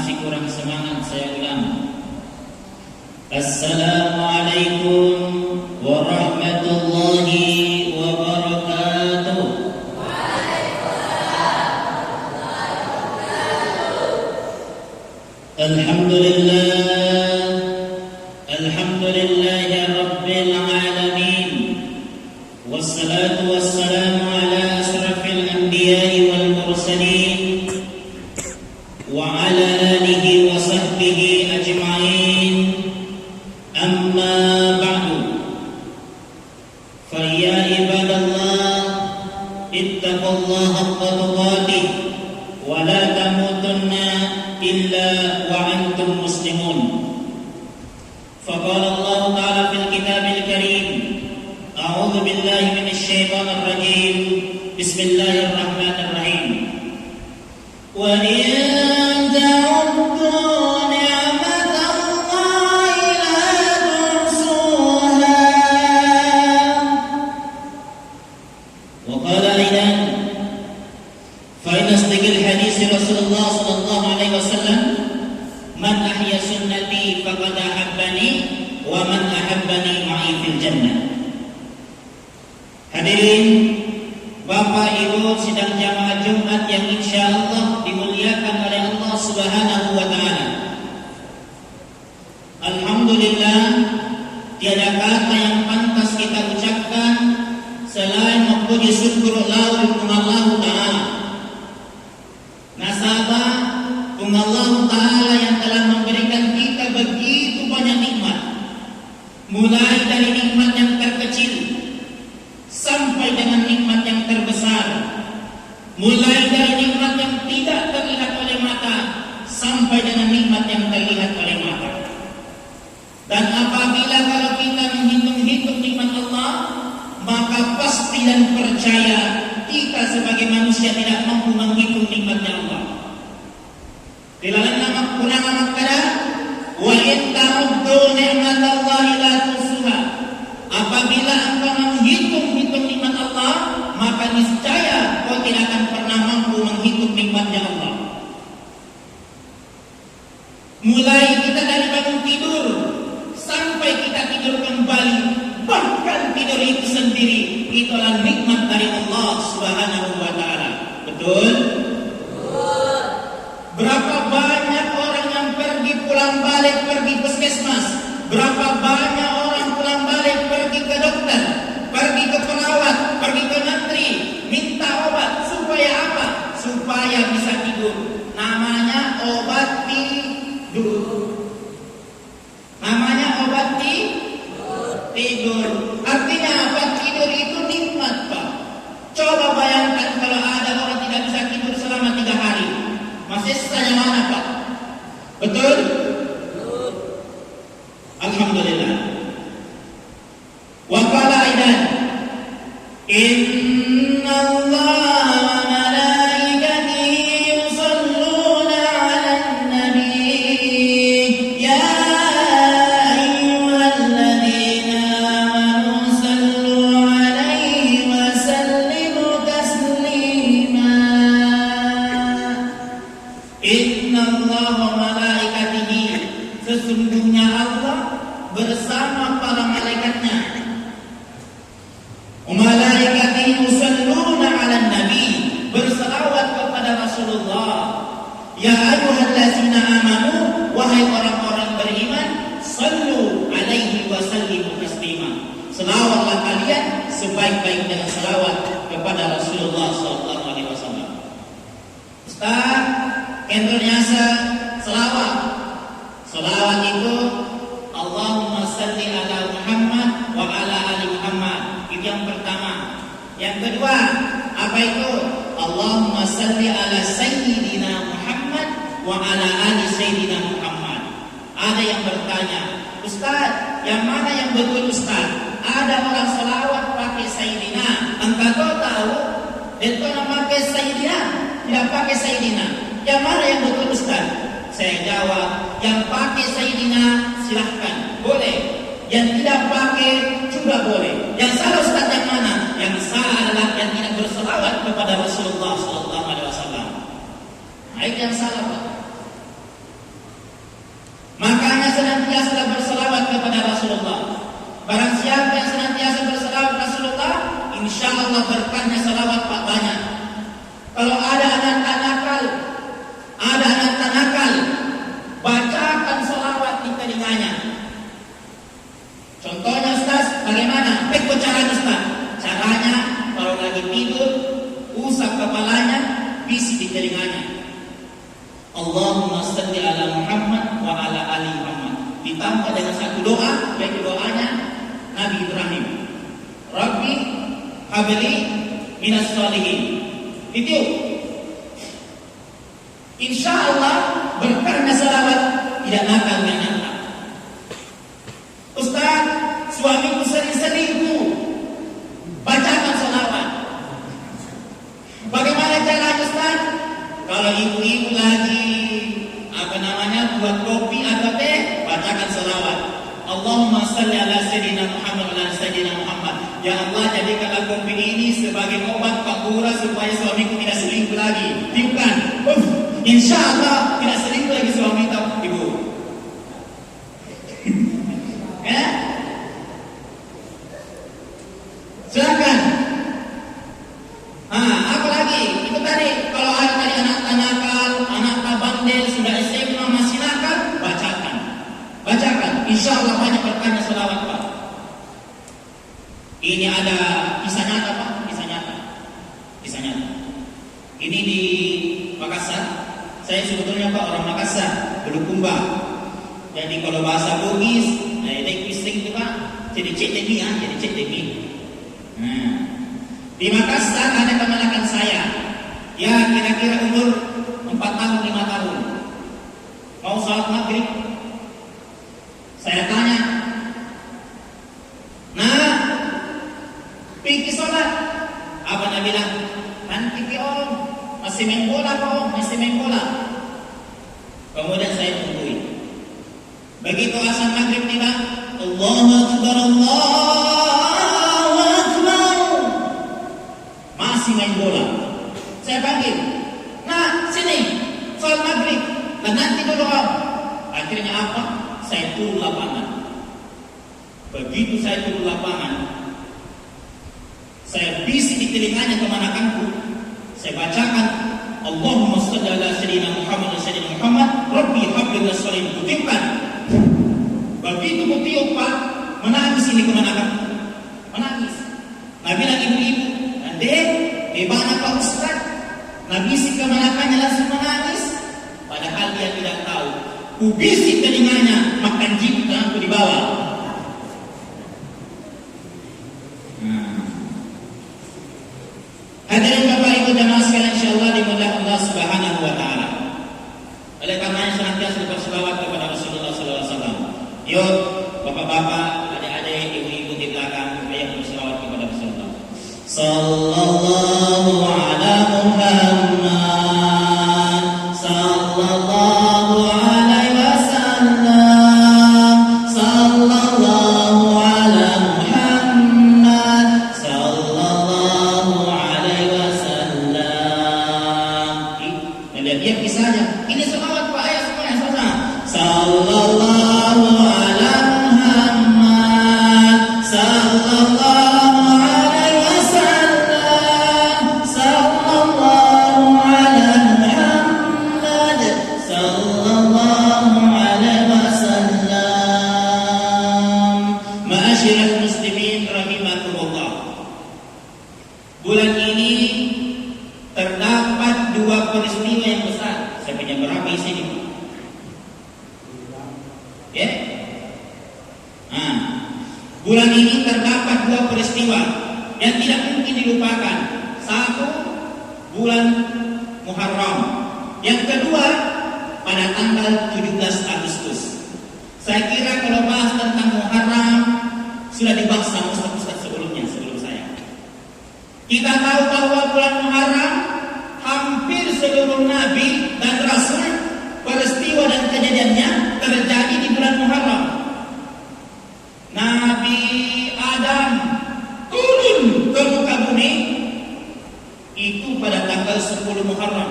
masih kurang semangat, saya ulang. Assalamualaikum warahmatullahi wabarakatuh. Alhamdulillahi rabbil alamin. Wassalatu wassalamu ala asrafil anbiya'i wal mursalin wa ala alihi wa sahbihi ajma'in. Amma ba'du. Fa ya ibadallah, ittaqullaha haqqa tuqatih wa la tamutunna illa wa antum muslimun. Faqala Allah ta'ala fil kitabil karim, a'udzu billahi minasy syaithanir rajim. Bismillahirrahmanirrahim. Wa in ta'uddu ni'matallahi la tuhsuha. Wa qala aidan, fa in asdaqal hadits Rasulullah sallallahu alaihi wasallam, man ahya sunnati faqad ahabbani wa man ahabbani ma'i fil jannah. Hadirin Bapak Ibu sidang jamaah Jumat yang insyaallah dimuliakan oleh Allah Subhanahu wa taala. Alhamdulillah, tiada kata yang pantas kita ucapkan selain memuji syukur Allah taala. Nasabah Allah taala yang telah memberikan kita begitu banyak nikmat, mulai dari nikmat yang terkecil sampai dengan nikmat yang terbesar, mulai dari nikmat yang tidak terlihat oleh mata sampai dengan nikmat yang terlihat oleh mata. Dan apabila kalau kita menghitung-hitung nikmat Allah, maka pasti dan percaya kita sebagai manusia tidak mampu menghitung nikmatnya Allah. Dilalan nama kurang amat kada, wa in ta'uddu ni'matallahi la tuhsuha. Apabila engkau menghitung-hitung nikmat Allah, maka niscaya kau tidak akan pernah mampu menghitung nikmatnya Allah. Mulai kita dari bangun tidur sampai kita tidur kembali, bahkan tidur itu sendiri, itulah nikmat dari Allah Subhanahu wa taala. Betul? Berapa banyak orang yang pergi pulang balik pergi puskesmas, berapa banyak orang pulang balik pergi ke dokter, pergi ke perawat, pergi ke menteri, minta obat supaya apa? Supaya bisa tidur. Namanya obat tidur. Namanya obat tidur. Artinya apa? Tidur itu nikmat, Pak. Coba bayangkan kalau ada orang tidak bisa tidur selama 3 hari. Masih sisanya mana, Pak? Betul? Betul. Alhamdulillah. Wa qala aidan, innallaha wa malaikatihi yusholluna 'alan nabi ya ayyuhalladzina amanu sallu 'alaihi wa sallimu taslima. Innallaha wa malaikatihi, sesungguhnya Allah bersama para malaikatnya. Malaikatihi yusalluna 'alan nabi, berselawat kepada Rasulullah. Ya ayyuhallazina amanu, wahai orang-orang beriman, sallu 'alaihi wa sallimu taslima. Selawatlah kalian sebaik-baik dengan selawat kepada Rasulullah sallallahu alaihi wasallam. Ustaz, Indonesia selawat. Selawat itu Allahumma salli ala Muhammad wa ala ali Muhammad. Itu yang pertama. Yang kedua, apa itu? Allahumma salli ala sayyidina Muhammad wa ala ali sayyidina Muhammad. Ada yang bertanya, Ustaz, yang mana yang betul Ustaz? Ada orang selawat pakai sayyidina. Engkau tahu? Itu pakai sayyidina, tidak pakai sayyidina. Yang mana yang betul Ustaz? Saya jawab, yang pakai sayyidina silahkan, boleh. Yang tidak pakai juga boleh. Yang salah Ustaz yang mana? Yang salah adalah yang tidak berselawat kepada Rasulullah sallallahu alaihi wasallam. Nah, itu yang salah, Pak. senantiasa berselawat kepada Rasulullah. Barang siapa yang senantiasa berselawat Rasulullah, insya Allah berkahnya selawat Pak banyak. Kalau ada anak nakal, bacakan selawat di telinganya. Contohnya Ustaz, bagaimana? Caranya Ustaz? Caranya kalau lagi tidur, usap kepalanya, bisi di telinganya. Allahumma salli ala Muhammad wa ala ali Muhammad. Ditambah dengan satu doa, yaitu doanya Nabi Ibrahim. Rabbi habli minas sholihin. Itu insya Allah berkahnya salawat tidak nakal dan nakal. Ustaz, suamiku sering selingkuh, bacakan salawat. Bagaimana caranya Ustaz? Kalau ibu-ibu lagi buat kopi atau teh, bacakan salawat. Allahumma salli ala sayyidina Muhammad wa ala sayyidina Muhammad. Ya Allah, jadikanlah kopi ini sebagai obat pakura supaya suamiku tidak selingkuh lagi. Tiupkan. Insya Allah tidak selingkuh lagi suami atau ibu. Ya? Silakan. Apa lagi? Itu tadi. Kalau ada tadi anak nakal, anak bandel, sudah SMA masih nakal, bacakan. Insya Allah banyak berkahnya selawat Pak. Ini ada kisah nyata Pak, kisah nyata. Ini di Makassar. Saya sebetulnya Pak orang Makassar, Bulukumba. Jadi kalau bahasa Bugis, ini kisah itu Pak, jadi cek demi. Di Makassar ada keponakan saya, ya kira-kira umur 4 tahun 5 tahun. Mau salat maghrib, saya tanya, pergi sholat. Abang bilang, nanti om, masih main bola Om, masih main bola. Kemudian saya tungguin. Begitu azan maghrib tiba, Allahu Akbar, Allahu Akbar. Masih main bola. Saya panggil, sini, sholat maghrib. Nanti dulu Om. Akhirnya apa? Saya turun lapangan. Begitu saya turun lapangan, saya bisik di telinganya kemanakanku. Saya bacakan Allahumma salli ala sayyidina Muhammad wa sayyidina Muhammad Rabbi habli minas sholihin. Kutiupkan. Begitu kutiup Pak, menangis ini kemanakan. Menangis. Nabi bilang ibu-ibu, Dek, bagaimana Pak Ustaz? Nabi bisik kemanakannya langsung menangis. Padahal dia tidak tahu. Ku bisik telinganya, makan jitu aku di bawah. Hadirin Bapak Ibu jamaah sekalian, insyaallah dimuliakan Allah Subhanahu wa taala. Oleh karenanya senantiasa berselawat kepada Rasulullah sallallahu alaihi wasallam. Yuk, Bapak-bapak, adik-adik, ibu-ibu di belakang, ayo berselawat kepada Rasulullah. Sallallahu ala Muhammad, sallallahu alaihi wasallam, sallallahu ala Muhammad, sallallahu alaihi wasallam. Lihat kisahnya. Ini selawat Pak, ayat semuanya sama. Sallallahu ala Muhammad, sallallahu alaihi wasallam, sallallahu ala Muhammad, sallallahu alaihi wasallam. Ma'asyiral muslimin rahimakumullah. Bulan ini terdapat 2 peristiwa yang besar. Saya punya berapa isi ini? Ya? Bulan ini terdapat 2 peristiwa yang tidak mungkin dilupakan. Satu, bulan Muharram. Yang kedua, pada tanggal 17 Agustus. Saya kira kalau bahas tentang Muharram sudah dibahas sama Ustaz sebelum saya. Kita tahu bahwa bulan Muharram hampir seluruh Nabi dan Rasul peristiwa dan kejadiannya terjadi di bulan Muharram. Nabi Adam turun ke muka bumi itu pada tanggal 10 Muharram.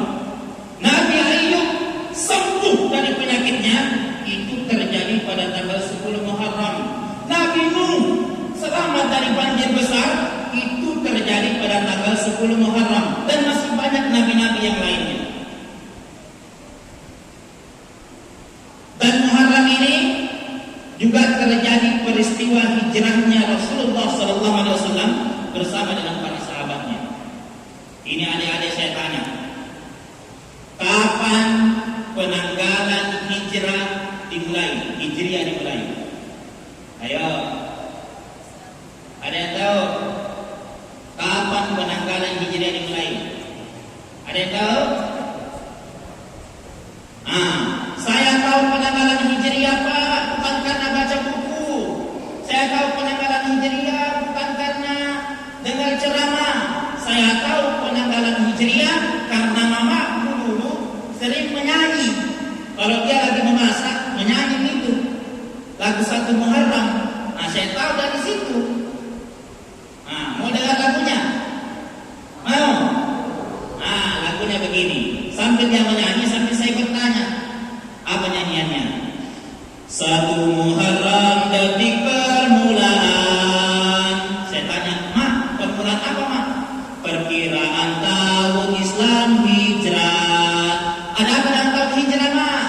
Nabi Ayub sembuh dari penyakitnya itu terjadi pada pada tanggal 10 Muharram. Nabi Nuh selamat dari banjir besar itu terjadi pada tanggal 10 Muharram, dan masih banyak nabi-nabi yang lainnya. Dan Muharram ini juga terjadi peristiwa hijrahnya Rasulullah SAW bersama dengan para sahabatnya. Ini adik-adik saya tanya, kapan penanggalan hijrah dimulai? Hijriah dimulai? Ayo, ada yang tahu kapan penanggalan hijriah dimulai? Ada yang tahu? Saya tahu penanggalan hijriah, Pak, bukan karena baca buku. Saya tahu penanggalan hijriah bukan karena dengar ceramah. Saya tahu penanggalan hijriah karena mamaku dulu sering menyanyi. Kalau dia lagi memasak, menyanyi itu lagu 1 Muharram. Saya tahu dari situ. Mau dengar lagunya? Mau? Lagunya begini. Sambil dia menyanyi, sambil saya bertanya, apa nyanyiannya? 1 Muharram detik permulaan. Saya tanya, Mak, permulaan apa, Mak? Perkiraan tahun Islam hijrah. Ada apa dengan tahun hijrah, Mak?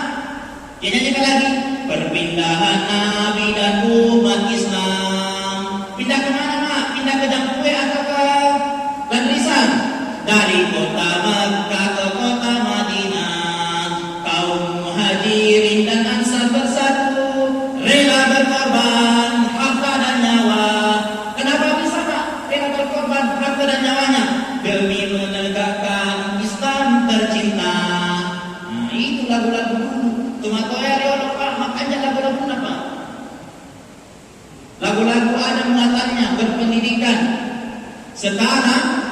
Dia nyanyikan lagi, perpindahan Nabi dan umat Islam. Pindah ke mana, Mak? Pindah ke Jamkue atau ke Landrisan? Dari kota Makkah ke kota Madinah, kaum muhajirin dan ansar bersatu, rela berkorban harta dan nyawa. Kenapa bisa, Pak? Rela berkorban harta dan nyawanya demi menegakkan Islam tercinta. Itu lagu-lagu dulu. Cuma toya riolo, Pak, makanya lagu-lagu apa? Lagu-lagu ada muatannya, berpendidikan. Sekarang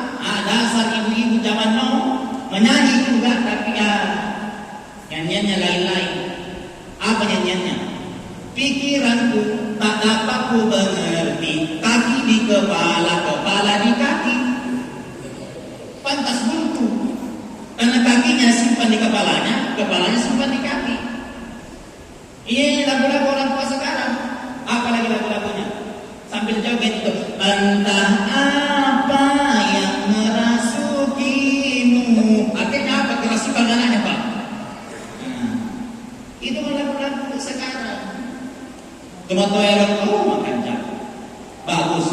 dasar ibu-ibu zaman now menyanyi juga, tapi nyanyiannya lain-lain. Apa nyanyiannya? Pikiranku tak dapat ku mengerti, kaki di kepala, kepala di kaki. Pantas buntu, karena kakinya simpan di kepalanya, kepalanya simpan di kaki. Ini lagu-lagu orang tua sekarang. Apalagi lagu-lagunya sambil joget itu, entah apa yang merasukimu. Akhirnya apa? Kerasukan anaknya, Pak. Itu lagu-lagu sekarang. Cuma makan jago. Bagus.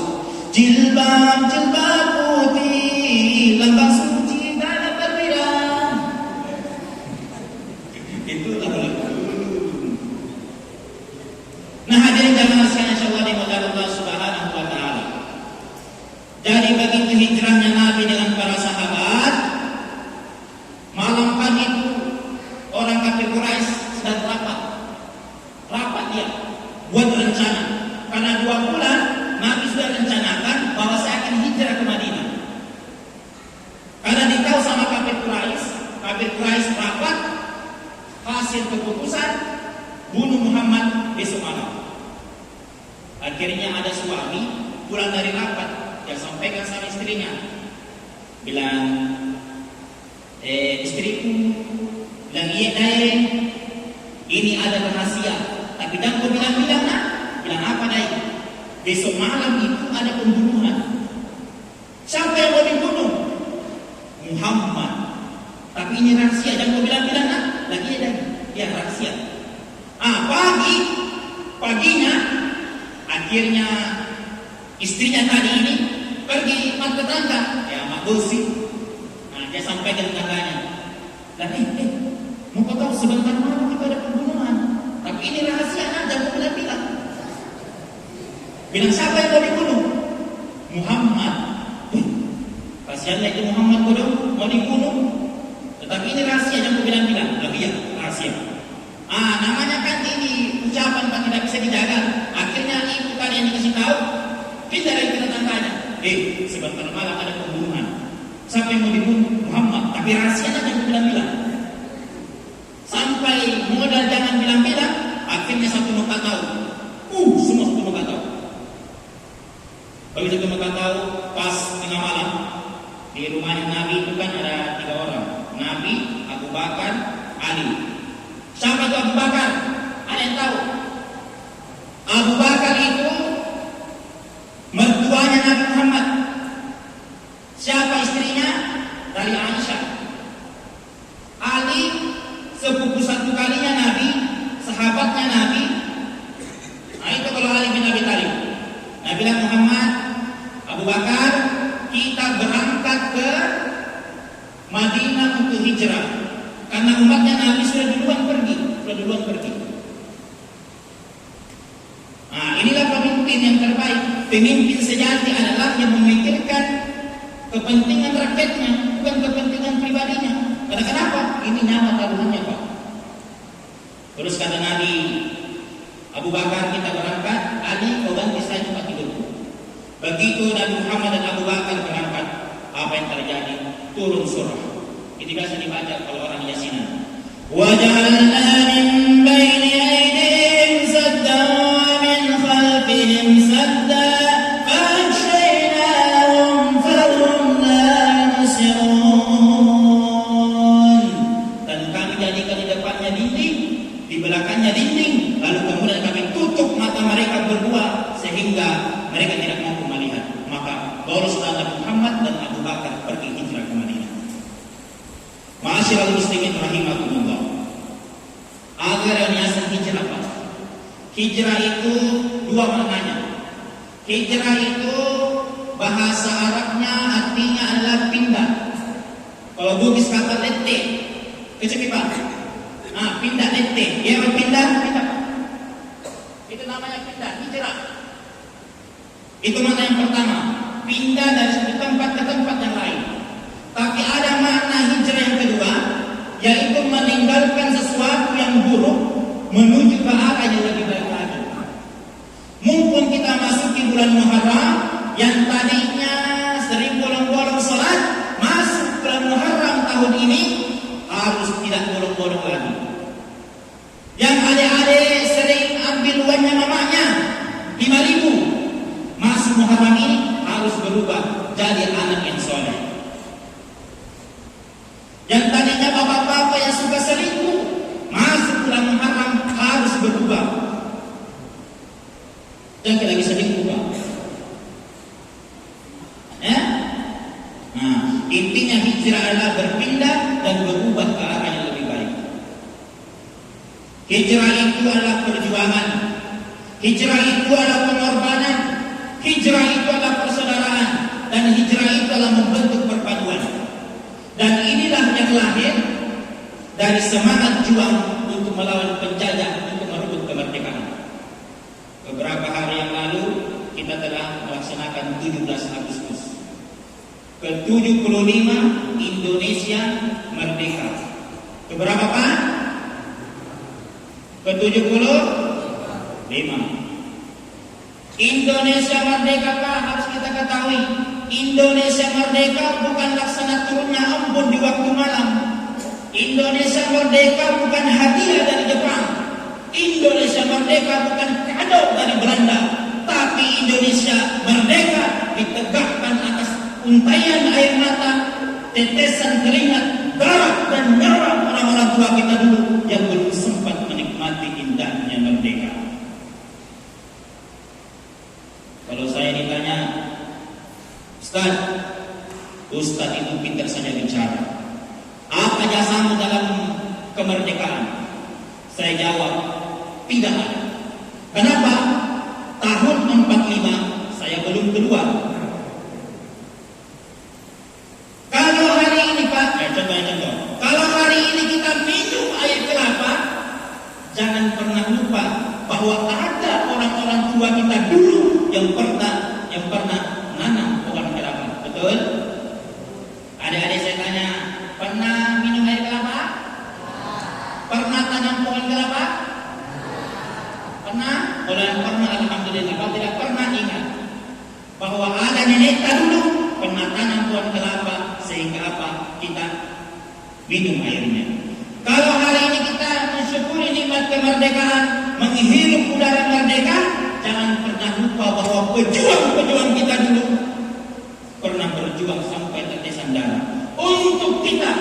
Jilbab putih, lambang suci dalam berbilang. Itu lagu-lagu. Nah, hadirin jamaah sekalian, insyaallah dimuliakan Allah Subhanahu wa taala. Jadi begitu hijrahnya Nabi dengan para sahabat, malam pagi itu orang kafir Quraisy sedang rapat dia buat rencana. Karena 2 bulan Nabi sudah rencanakan bahwa saya akan hijrah ke Madinah. Karena ditahu sama kafir Quraisy rapat, hasil keputusan bunuh Muhammad besok malam. Akhirnya ada suami pulang dari rapat, dia sampaikan sama istrinya, bilang, istriku, bilang, iya Dai, ini ada rahasia, tapi jangan kau bilang-bilang, nak. Bilang apa, Dai? Besok malam itu ada pembunuhan. Siapa yang mau dibunuh? Muhammad. Tapi ini rahasia, jangan kau bilang-bilang, nak. Lagi ya, Dai, ya rahasia. Paginya akhirnya istrinya tadi ini pergi mat tetangga, ya mak gosip. Dia sampai ke tetangganya, dan mau kau tahu sebentar malam itu ada pembunuhan, tapi ini rahasia, jangan bilang. Bilang siapa yang mau dibunuh? Muhammad. Kasihanlah itu Muhammad bodoh mau dibunuh, tetapi ini rahasia, jangan bilang. Tapi ya rahasia. Namanya kan ini ucapan Pak tidak bisa dijaga. Akhirnya ibu kalian dikasih tahu, pindah dari tetangganya. Sebentar malam ada pembunuhan. Siapa yang mau dibunuh? Muhammad. Tapi rahasianya jangan bilang-bilang. Sampai modal jangan bilang-bilang, akhirnya satu muka tahu. Semua satu muka tahu. Begitu satu muka tahu, pas tengah malam di rumahnya Nabi itu kan ada 3 orang. Nabi, Abu Bakar, Ali. Siapa itu Abu Bakar? Ada yang tahu? Madinah untuk hijrah, karena umatnya Nabi sudah duluan pergi. Nah, inilah pemimpin yang terbaik. Pemimpin sejati adalah yang memikirkan kepentingan rakyatnya, bukan kepentingan pribadinya. Karena kenapa? Ini nyawa taruhannya, Pak. Terus kata Nabi, Abu Bakar, kita berangkat, Ali kau ganti saya tempat tidurku. Begitu Nabi Muhammad dan Abu Bakar berangkat, apa yang terjadi? Turun surah. Ini biasa dibaca kalau orang Yasinan. وَجَعَلْنَا مِنْ بَيْنِ أَيْدِيهِمْ سَدًّا وَمِنْ خَلْفِهِمْ سَدًّا فَأَغْشَيْنَاهُمْ فَهُمْ لَا يُبْصِرُونَ. Dan kami jadikan di depannya dinding, di belakangnya dinding, lalu kemudian kami tutup mata mereka berdua sehingga mereka tidak mampu melihat. Maka luruslah Nabi Muhammad dan Abu Bakar pergi hijrah ke Madinah. Ma'asyiral muslimin rahimakumullah. Agar yang niasan hijrah, Pak. Hijrah itu dua maknanya. Hijrah itu bahasa Arabnya artinya adalah pindah. Kalau Bugis kata lete, kecil Pak. Nah, pindah lete. Dia berpindah, pindah. Itu namanya pindah, hijrah. Itu makna yang pertama. Pindah dari satu tempat ke tempat yang lain. Tapi ada makna hijrah yang kedua, yaitu meninggalkan sesuatu yang buruk menuju ke arah yang lebih baik lagi. Mungkin kita masuki bulan Muharram yang tadinya sering bolong-bolong salat, masuk bulan Muharram tahun ini harus tidak bolong-bolong lagi. Yang adik-adik sering ambil uangnya mamanya 5.000, masuk Muharram ini harus berubah jadi anak yang soleh. Yang tadinya bapak-bapak yang suka selingkuh, masuk bulan Muharram harus berubah. Jangan lagi selingkuh, Pak. Ya? Nah, intinya hijrah adalah berpindah dan berubah ke arah yang lebih baik. Hijrah itu adalah perjuangan. Hijrah itu adalah pengorbanan. Hijrah itu adalah persaudaraan. Dan hijrah itu adalah membentuk perpaduan. Dan inilah yang lahir dari semangat juang untuk melawan penjajah, untuk merebut kemerdekaan. Beberapa hari yang lalu kita telah melaksanakan 17 Agustus. Ke-75 Indonesia merdeka. Keberapa Pak? Ke-75. Indonesia merdeka, Pak, harus kita ketahui. Indonesia merdeka bukan laksana turunnya embun di waktu malam. Indonesia merdeka bukan hadiah dari Jepang. Indonesia merdeka bukan kado dari Belanda. Tapi Indonesia merdeka ditegakkan atas untayan air mata, tetesan keringat, darah dan nyawa orang-orang tua kita dulu yang belum sempat menikmati indahnya merdeka. Kalau saya ditanya, Ustaz itu pintar saja bicara. Apa jasamu dalam kemerdekaan? Saya jawab, tidak ada. Kenapa? Tahun 45 saya belum keluar. Kalau hari ini Pak, contoh. Kalau hari ini kita minum air kelapa, jangan pernah lupa bahwa ada orang-orang tua kita dulu yang pernah nanam pohon kelapa. Betul? Adik-adik saya tanya, pernah minum air kelapa? Pernah tanam pohon kelapa? Pernah? Kalau yang pernah, alhamdulillah. Kalau tidak pernah, ingat bahwa ada nenek dulu pernah tanam pohon kelapa sehingga apa? Kita minum airnya. Kalau hari ini kita mensyukuri nikmat kemerdekaan, menghirup udara merdeka, jangan pernah lupa bahwa pejuang-pejuang kita dulu pernah berjuang sampai tetesan darah. Untuk kita,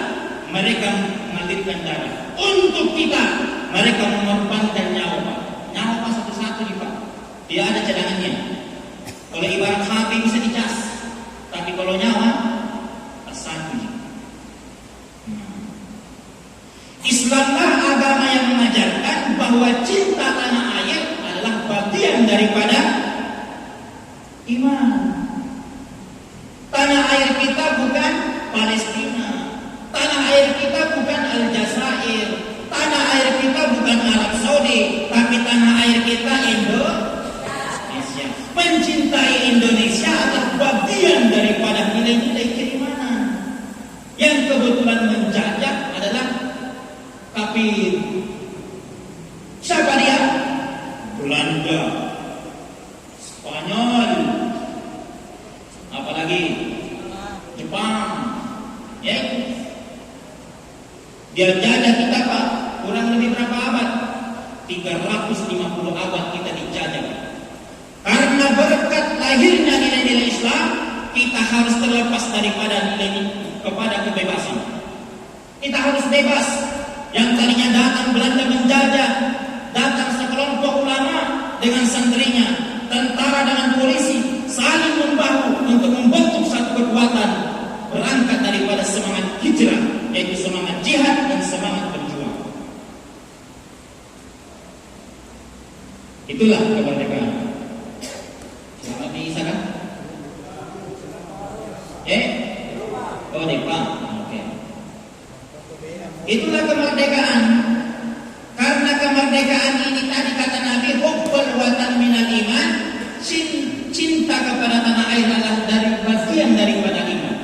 mereka mengalirkan darah. Untuk kita, mereka mengorbankan nyawa, Pak. Nyawa Pak satu-satu nih, Pak. Dia ada cadangannya. Kalau ibarat HP bisa dicas, tapi kalau nyawa satu. Islamlah agama yang mengajarkan bahwa cinta tanah air adalah bagian daripada iman. Tanah air kita bukan Palestina, kita bukan Aljazair, tanah air kita bukan Arab Saudi, tapi tanah air kita Indonesia. Mencintai Indonesia adalah bagian daripada nilai-nilai keimanan. Yang kebetulan menjajah adalah kafir. Siapa dia? Belanda, Spanyol, apalagi Jepang. Ya, dia jajah kita Pak, kurang lebih berapa abad? 350 abad kita dijajah. Karena berkat lahirnya nilai-nilai Islam, kita harus terlepas daripada nilai kepada kebebasan. Kita harus bebas. Yang tadinya datang Belanda menjajah, datang sekelompok ulama dengan santrinya, tentara dengan polisi, saling membahu untuk membentuk satu kekuatan, berangkat daripada semangat hijrah, yaitu semangat jihad dan semangat berjuang. Itulah kemerdekaan. Selamat di sana. Oh, Nepal. Oke. Itulah kemerdekaan. Karena kemerdekaan ini tadi kata Nabi, hubbul watan minal iman, cinta kepada tanah air adalah dari bagian daripada iman.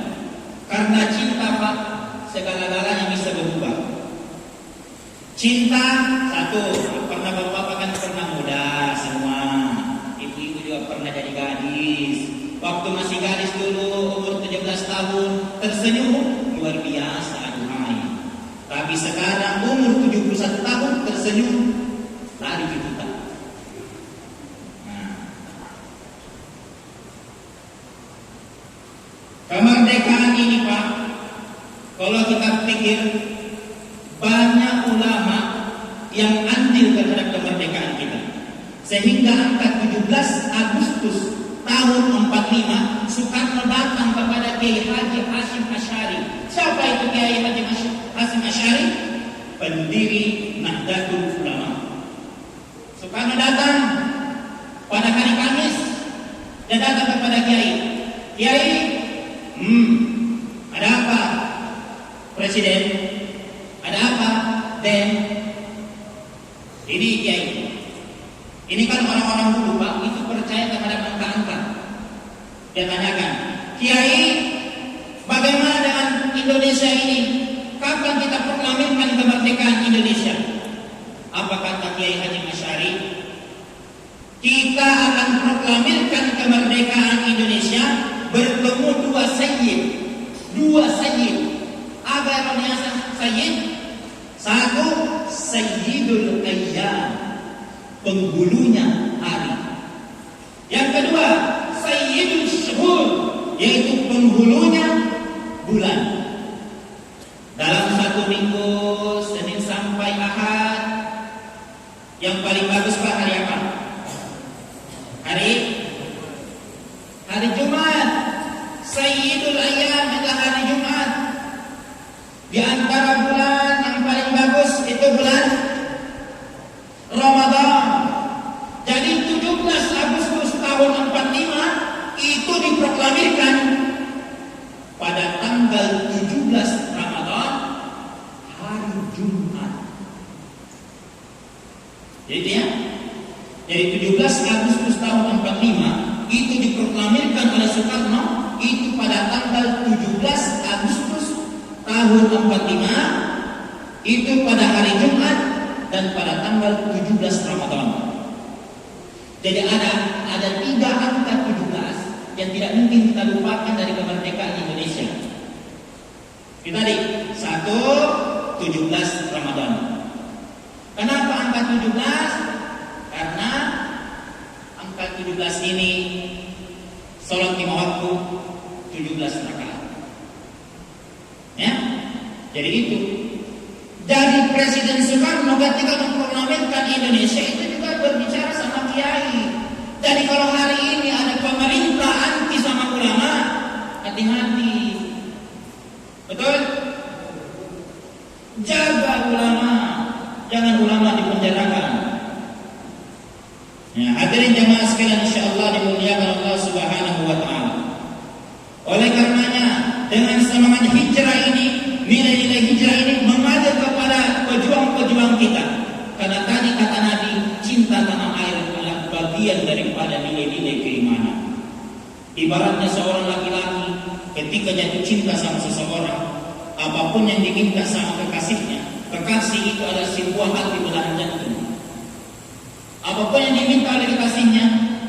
Karena cinta Pak, segala-galanya bisa berubah. Cinta satu, pernah bapak kan pernah muda semua, ibu-ibu juga pernah jadi gadis. Waktu masih gadis dulu umur 17 tahun tersenyum luar biasa, aduhai. Tapi sekarang umur 71 tahun tersenyum lari ke kita. Nah. Kemerdekaan ini Pak, kalau kita pikir banyak ulama yang andil terhadap kemerdekaan kita. Sehingga angka 17 Agustus tahun 45 Soekarno datang kepada Kiai Haji Hasyim Asy'ari. Siapa itu Kiai Haji Hasyim Asy'ari? Pendiri Nahdlatul Ulama. Soekarno datang pada hari Kamis. Dia datang kepada Kiai. Kiai, ada apa? Presiden, ada apa? Den, ini Kiai. Ini kan orang-orang dulu Pak, itu percaya terhadap angka-angka. Dia tanyakan, Kiai, bagaimana dengan Indonesia ini? Kapan kita proklamirkan kemerdekaan Indonesia? Apa kata Kiai Haji Asy'ari? Kita akan proklamirkan kemerdekaan Indonesia bertemu dua sayyid. Apa artinya sayyid? Satu, sayyidul ayyam, penghulunya hari. Yang kedua, sayyidul syuhur, yaitu penghulunya bulan. Dalam satu minggu, Senin sampai Ahad, yang paling bagus Pak hari apa? Hari Jumat. Sayyidul ayyam adalah hari Jumat. Di antara bulan yang paling bagus itu bulan Ramadan. Jadi 17 Agustus tahun 45 itu diproklamirkan pada tanggal 17 Ramadan, hari Jumat. Jadi 17 Agustus tahun 45 itu diproklamirkan oleh Soekarno itu pada tanggal 17 Agustus tahun 45 itu pada hari Jumat dan pada tanggal 17 Ramadan. Jadi ada 3 angka 17 yang tidak mungkin kita lupakan dari kemerdekaan Indonesia. Kita tadi 17 Ramadan. Kenapa angka 17? Karena angka 17 ini salat 5 waktu 17 rakaat. Ya? Jadi itu. Jadi Presiden Soekarno ketika memproklamirkan Indonesia itu juga berbicara sama kiai. Jadi kalau hari ini ada pemerintah anti sama ulama, hati-hati. Betul? Jaga ulama, jangan ulama dipenjarakan. Ya, hadirin jamaah sekalian, insyaallah dimuliakan Allah Subhanahu wa taala. Oleh karenanya, dengan semangat hijrah ini, nilai-nilai hijrah ini ketika jatuh cinta sama seseorang, apapun yang diminta sama kekasihnya, kekasih itu adalah sebuah hati belahan jantung. Apapun yang diminta oleh kekasihnya,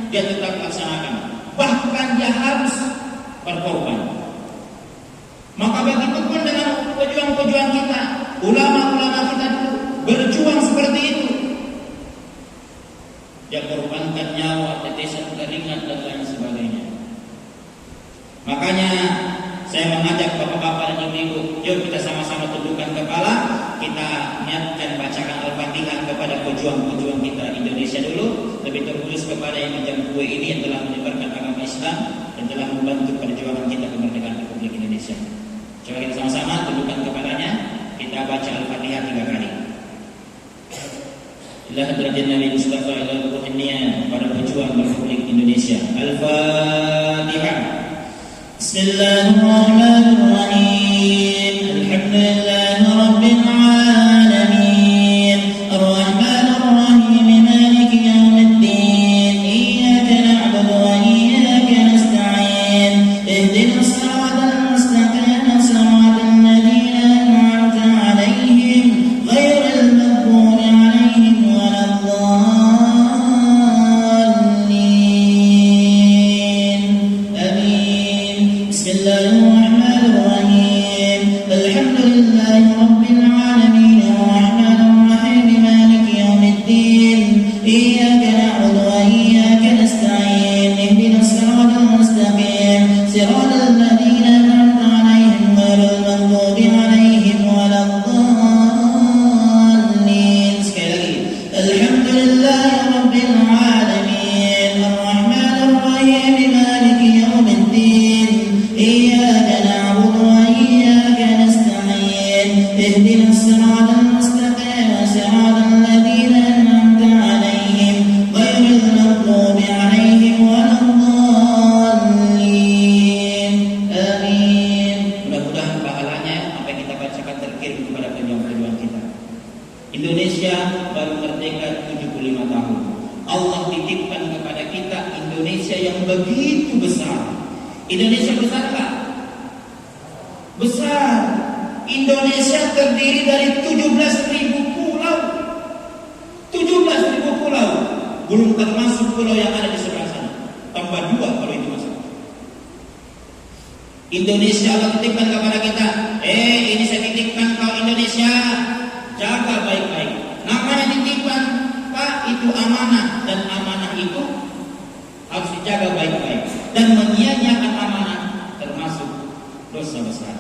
dia tetap laksanakan. Bahkan dia harus berkorban. Maka begitu pun dengan pejuang-pejuang kita, ulama-ulama kita dulu berjuang seperti itu. Dia korbankan nyawa, tetesan keringat dan lain sebagainya. Makanya saya mengajak bapak-bapak dan ibu-ibu, yuk kita sama-sama tundukkan kepala, kita niatkan bacakan Al-Fatihah kepada pejuang-pejuang kita Indonesia dulu, lebih terkhusus kepada yang menjadi kue ini yang telah menyebarkan agama Islam dan telah membantu perjuangan kita kemerdekaan Republik Indonesia. Coba kita sama-sama tundukkan kepalanya, kita baca Al-Fatihah 3 kali. Ila hadratin Nabi Mustafa ila ruhaniya para pejuang Republik Indonesia. Al-Fatihah. Bismillahirrahmanirrahim. Alhamdulillahi rabbil alamin. Ar-Rahmanir Rahim. Maliki yaumiddin. Iyyaka na'budu wa iyyaka nasta'in. Ihdinas siratal mustaqim. Siratal ladzina an'amta 'alaihim ghairil maghdubi 'alaihim Bismillahirrahmanirrahim. Alhamdulillahi rabbil alamin. Ar-Rahmanir Rahim. Maliki yaumiddin. Iyyaka na'budu wa iyyaka nasta'in. Ihdinas siratal mustaqim. Siratal ladzina an'amta 'alaihim ghairil maghdubi 'alaihim waladdallin. Sekali lagi. Alhamdulillahi rabbil alamin. Ar-Rahmanir Rahim. Maliki yaumiddin. إياك نعبد وإياك نستعين اهدنا الصراط المستقيم صراط الذين أنعمت عليهم غير المغضوب عليهم ولا الضالين آمين. Mudah-mudahan pahalanya apa yang kita bacakan terkirim kepada pejuang-pejuang kita. Indonesia baru merdeka 75 tahun. Allah titipkan kepada kita Indonesia yang begitu besar. Indonesia besar tak? Besar. Indonesia terdiri dari 17.000 pulau. 17.000 pulau. Belum termasuk pulau yang ada di sebelah sana. Tambah 2 kalau itu masuk. Indonesia Allah titipkan kepada kita. Ini saya titipkan kau Indonesia. Jaga baik-baik. Namanya titipan, Pak, itu amanah. Dan amanah itu harus dijaga baik-baik. Dan menyia-nyiakan amanah termasuk dosa besar.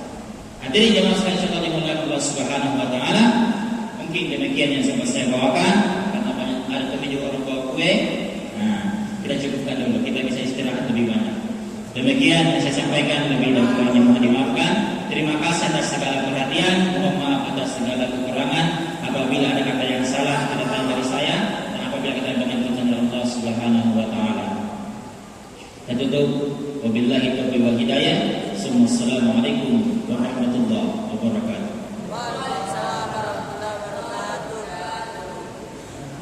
Hadirin jemaah sekalian yang dimuliakan Allah Subhanahu wa taala, mungkin demikian yang sempat saya bawakan karena banyak ada petunjuk orang bawa kue. Nah, kita cukupkan dulu, kita bisa istirahat lebih banyak. Demikian yang saya sampaikan, lebih dan kurangnya mohon dimaafkan. Terima kasih atas segala perhatian, mohon maaf atas segala kekurangan. Apabila ada kata yang salah datang dari saya dan apabila kita dengan tuntunan Allah Subhanahu wa taala. Dan tutup, wabillahi taufiq wal hidayah. Assalamualaikum warahmatullahi wabarakatuh.